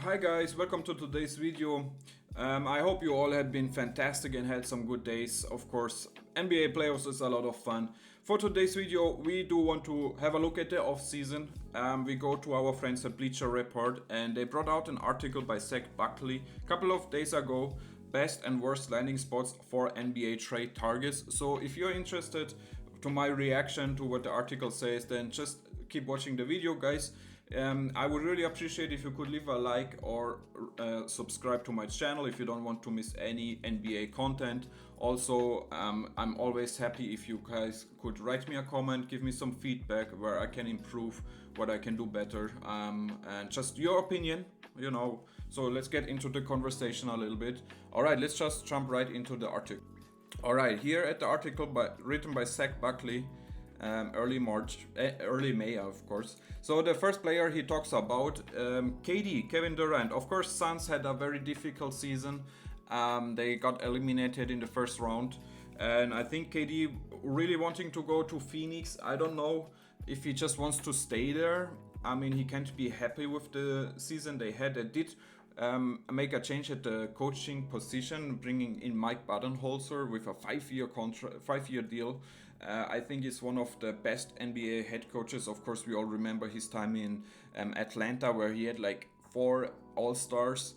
Hi guys, welcome to today's video. I hope you all had been fantastic and had some good days. Of course, NBA playoffs is a lot of fun. For today's video, we do want to have a look at the off season. We go to our friends at Bleacher Report and they brought out an article by Zach Buckley a couple of days ago. Best and worst landing spots for NBA trade targets. So if you're interested to my reaction to what the article says, then just keep watching the video, guys. I would really appreciate if you could leave a like or subscribe to my channel if you don't want to miss any NBA content. Also, I'm always happy if you guys could write me a comment, give me some feedback where I can improve, what I can do better, and just your opinion, you know. So let's get into the conversation a little bit. Alright, let's just jump right into the article. Alright, here at the article written by Zach Buckley. Early May, of course. So the first player he talks about, KD, Kevin Durant. Of course, Suns had a very difficult season. They got eliminated in the first round, and I think KD really wanting to go to Phoenix. I don't know if he just wants to stay there. I mean, he can't be happy with the season they had. They did make a change at the coaching position, bringing in Mike Budenholzer with a 5-year deal. I think he's one of the best NBA head coaches. Of course, we all remember his time in Atlanta, where he had like 4 All-Stars.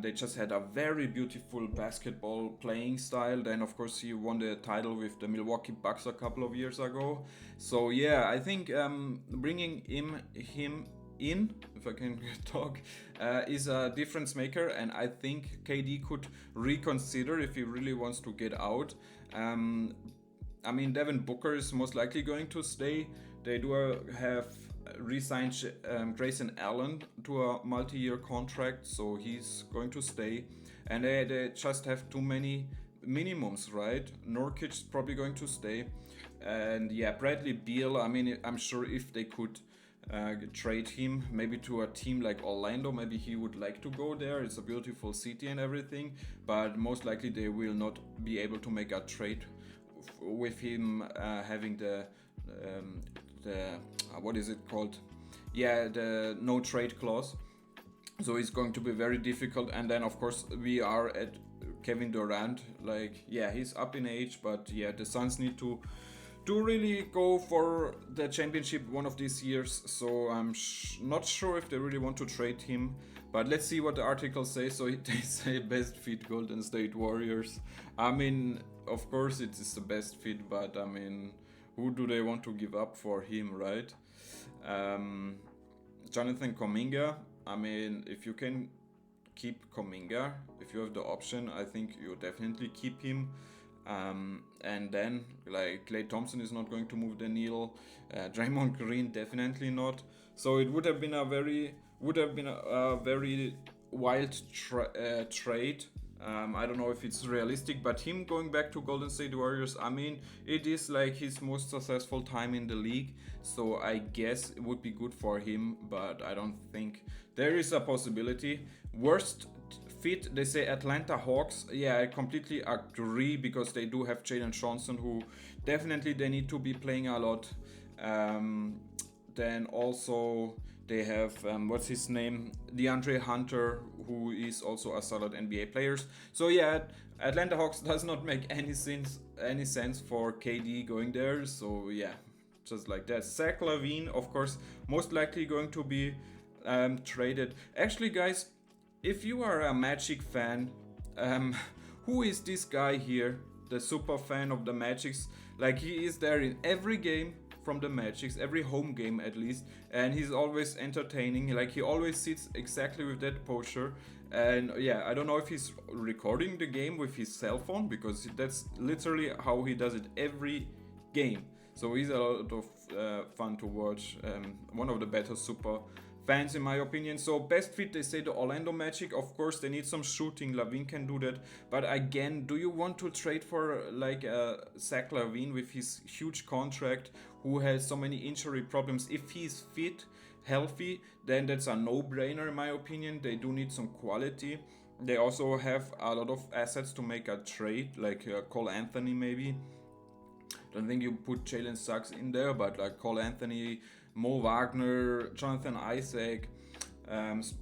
They just had a very beautiful basketball playing style. Then, of course, he won the title with the Milwaukee Bucks a couple of years ago. So, yeah, I think bringing him in, if I can talk, is a difference maker, and I think KD could reconsider if he really wants to get out. I mean, Devin Booker is most likely going to stay. They do have re-signed Grayson Allen to a multi-year contract, so he's going to stay. And they just have too many minimums, right? Nurkic's probably going to stay. And yeah, Bradley Beal, I mean, I'm sure if they could trade him maybe to a team like Orlando, maybe he would like to go there. It's a beautiful city and everything, but most likely they will not be able to make a trade with him having the what is it called? Yeah, the no trade clause. So it's going to be very difficult. And then of course we are at Kevin Durant. Like, yeah, he's up in age, but yeah, the Suns need to really go for the championship one of these years. So I'm not sure if they really want to trade him, but let's see what the article says. So they say best fit Golden State Warriors. I mean, of course it is the best fit, but I mean, who do they want to give up for him, right? Jonathan Kuminga. I mean, if you can keep Kuminga, if you have the option, I think you definitely keep him. And then like Klay Thompson is not going to move the needle. Draymond Green definitely not. So it would have been a very wild trade. I don't know if it's realistic, but him going back to Golden State Warriors, I mean, it is like his most successful time in the league, so I guess it would be good for him, but I don't think there is a possibility. Worst fit, they say Atlanta Hawks. Yeah, I completely agree, because they do have Jalen Johnson, who definitely they need to be playing a lot. Then also they have what's his name, DeAndre Hunter, who is also a solid NBA player. So yeah, Atlanta Hawks does not make any sense for KD going there. So yeah, just like that. Zach LaVine, of course, most likely going to be traded. Actually, guys, if you are a Magic fan, who is this guy here, the super fan of the Magics? Like, he is there in every game from the Magics, every home game at least, and he's always entertaining. Like, he always sits exactly with that posture. And yeah, I don't know if he's recording the game with his cell phone, because that's literally how he does it every game. So he's a lot of fun to watch. One of the better super fans in my opinion. So best fit, they say the Orlando Magic. Of course they need some shooting, LaVine can do that, but again, do you want to trade for like Zach LaVine with his huge contract, who has so many injury problems? If he's fit, healthy, then that's a no-brainer in my opinion. They do need some quality. They also have a lot of assets to make a trade, like Cole Anthony maybe. Don't think you put Jalen Suggs in there, but like Cole Anthony, Mo Wagner, Jonathan Isaac,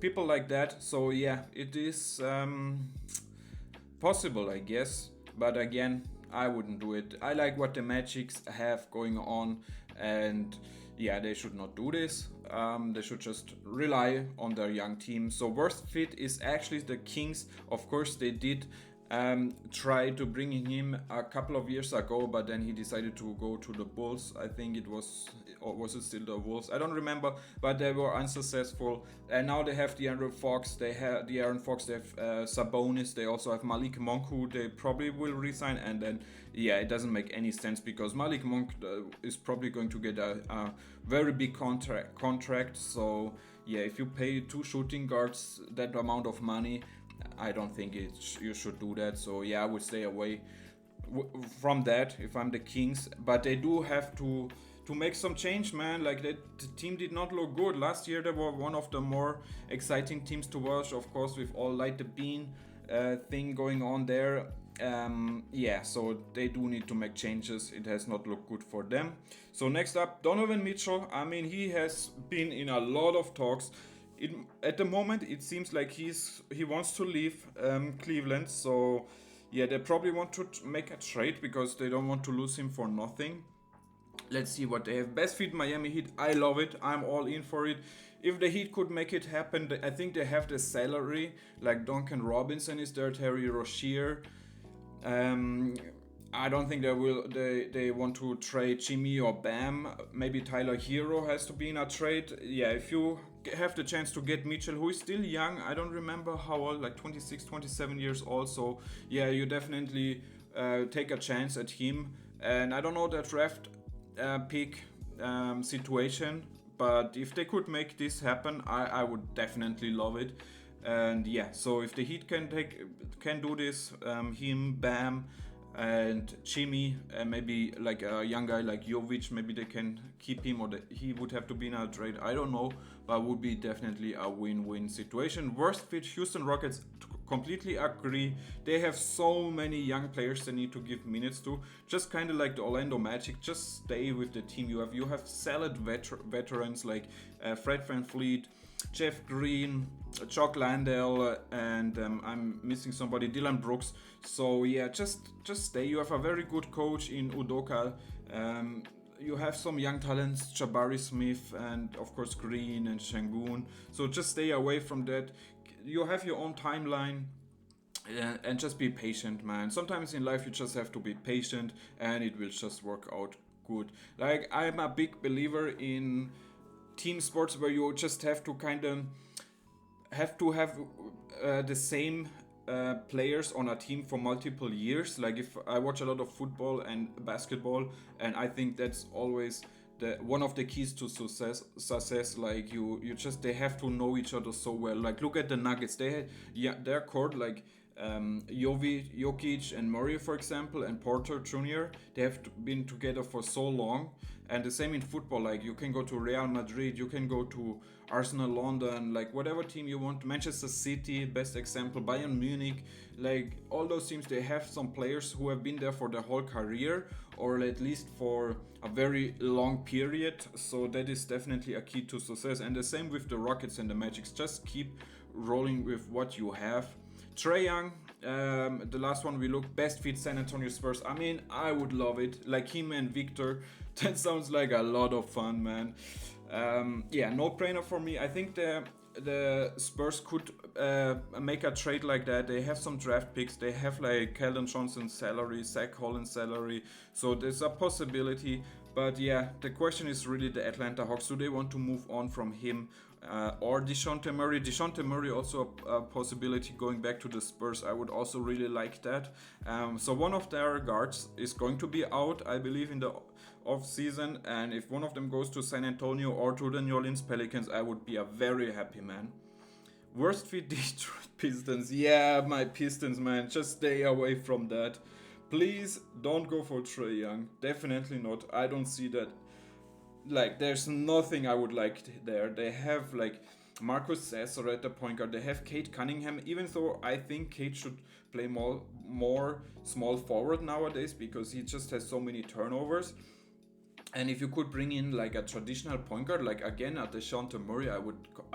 People like that. So yeah, it is possible, I guess. But again, I wouldn't do it. I like what the Magics have going on, and yeah, they should not do this. They should just rely on their young team. So worst fit is actually the Kings. Of course, they did try to bring him a couple of years ago, but then he decided to go to the Bulls. I think it was, or was it still the Wolves? I don't remember, but they were unsuccessful. And now they have the Aaron Fox. They have the Aaron Fox. They have Sabonis. They also have Malik Monk, who they probably will resign. And then yeah, it doesn't make any sense because Malik Monk is probably going to get a very big contract. So yeah, if you pay two shooting guards that amount of money, I don't think you should do that. So yeah, I would stay away from that if I'm the Kings. But they do have to make some change, man. Like the team did not look good last year. They were one of the more exciting teams to watch, of course, with all Light the Bean thing going on there. Yeah, so they do need to make changes. It has not looked good for them. So next up, Donovan Mitchell. I mean, he has been in a lot of talks. At the moment, it seems like he wants to leave Cleveland. So yeah, they probably want to make a trade because they don't want to lose him for nothing. Let's see what they have. Best fit Miami Heat. I love it. I'm all in for it. If the Heat could make it happen, I think they have the salary. Like Duncan Robinson is there, Terry Rozier. I don't think they want to trade Jimmy or Bam. Maybe Tyler Hero has to be in a trade. Yeah, if you have the chance to get Mitchell, who is still young, I don't remember how old, like 26, 27 years old. So yeah, you definitely take a chance at him. And I don't know the draft pick situation, but if they could make this happen, I would definitely love it. And yeah, so if the Heat can do this, him, Bam, and Jimmy, and maybe like a young guy like Jovic, maybe they can keep him, or he would have to be in a trade. I don't know, but would be definitely a win-win situation. Worst fit, Houston Rockets. Completely agree. They have so many young players they need to give minutes to. Just kind of like the Orlando Magic. Just stay with the team you have. You have solid veterans like Fred VanVleet, Jeff Green, Jock Landale, and I'm missing somebody, Dylan Brooks. So yeah, just stay. You have a very good coach in Udoka. You have some young talents, Jabari Smith, and of course Green and Shangoon. So just stay away from that. You have your own timeline. And just be patient, man. Sometimes in life you just have to be patient, and it will just work out good. Like, I'm a big believer in team sports where you just have to kind of have the same players on a team for multiple years. Like, if I watch a lot of football and basketball, and I think that's always one of the keys to success. Like, they have to know each other so well. Like, look at the Nuggets. Their court, like Jokic and Murray, for example, and Porter Jr. They have been together for so long. And the same in football. Like, you can go to Real Madrid, you can go to Arsenal London, like whatever team you want. Manchester City, best example. Bayern Munich, like all those teams, they have some players who have been there for their whole career, or at least for a very long period. So that is definitely a key to success. And the same with the Rockets and the Magic. Just keep rolling with what you have. Trae Young, the last one we look, best fit San Antonio Spurs. I mean, I would love it. Like him and Victor, that sounds like a lot of fun, man. Yeah, no brainer for me. I think the Spurs could make a trade like that. They have some draft picks. They have like Keldon Johnson's salary, Zach Collins' salary. So there's a possibility. But yeah, the question is really the Atlanta Hawks. Do they want to move on from him? Or DeJounte Murray. DeJounte Murray also a possibility going back to the Spurs. I would also really like that. So one of their guards is going to be out, I believe, in the off season. And if one of them goes to San Antonio or to the New Orleans Pelicans, I would be a very happy man. Worst fit Detroit Pistons. Yeah, my Pistons, man. Just stay away from that. Please don't go for Trae Young. Definitely not. I don't see that. Like, there's nothing I would like there. They have like Marcus Sasser at the point guard. They have Kate Cunningham, even though I think Kate should play more small forward nowadays because he just has so many turnovers. And if you could bring in like a traditional point guard, like again at DeJounte Murray, I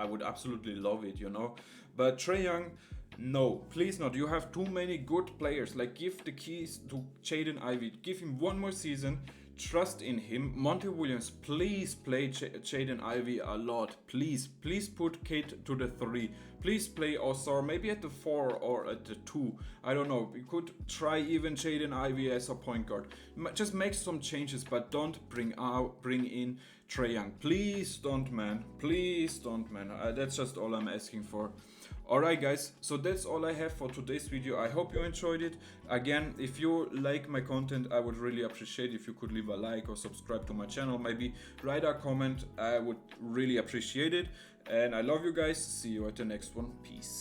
would absolutely love it, you know. But Trae Young, no, please not. You have too many good players. Like give the keys to Jaden Ivey. Give him one more season. Trust in him. Monty Williams, please play Jaden Ivey a lot. Please put Kate to the 3. Please play Osar maybe at the 4 or at the 2. I don't know. We could try even Jaden Ivey as a point guard. Just make some changes, but don't bring in Trae Young. Please don't, man. Please don't, man. That's just all I'm asking for. Alright guys, so that's all I have for today's video. I hope you enjoyed it. Again, if you like my content, I would really appreciate if you could leave a like or subscribe to my channel. Maybe write a comment, I would really appreciate it. And I love you guys. See you at the next one. Peace.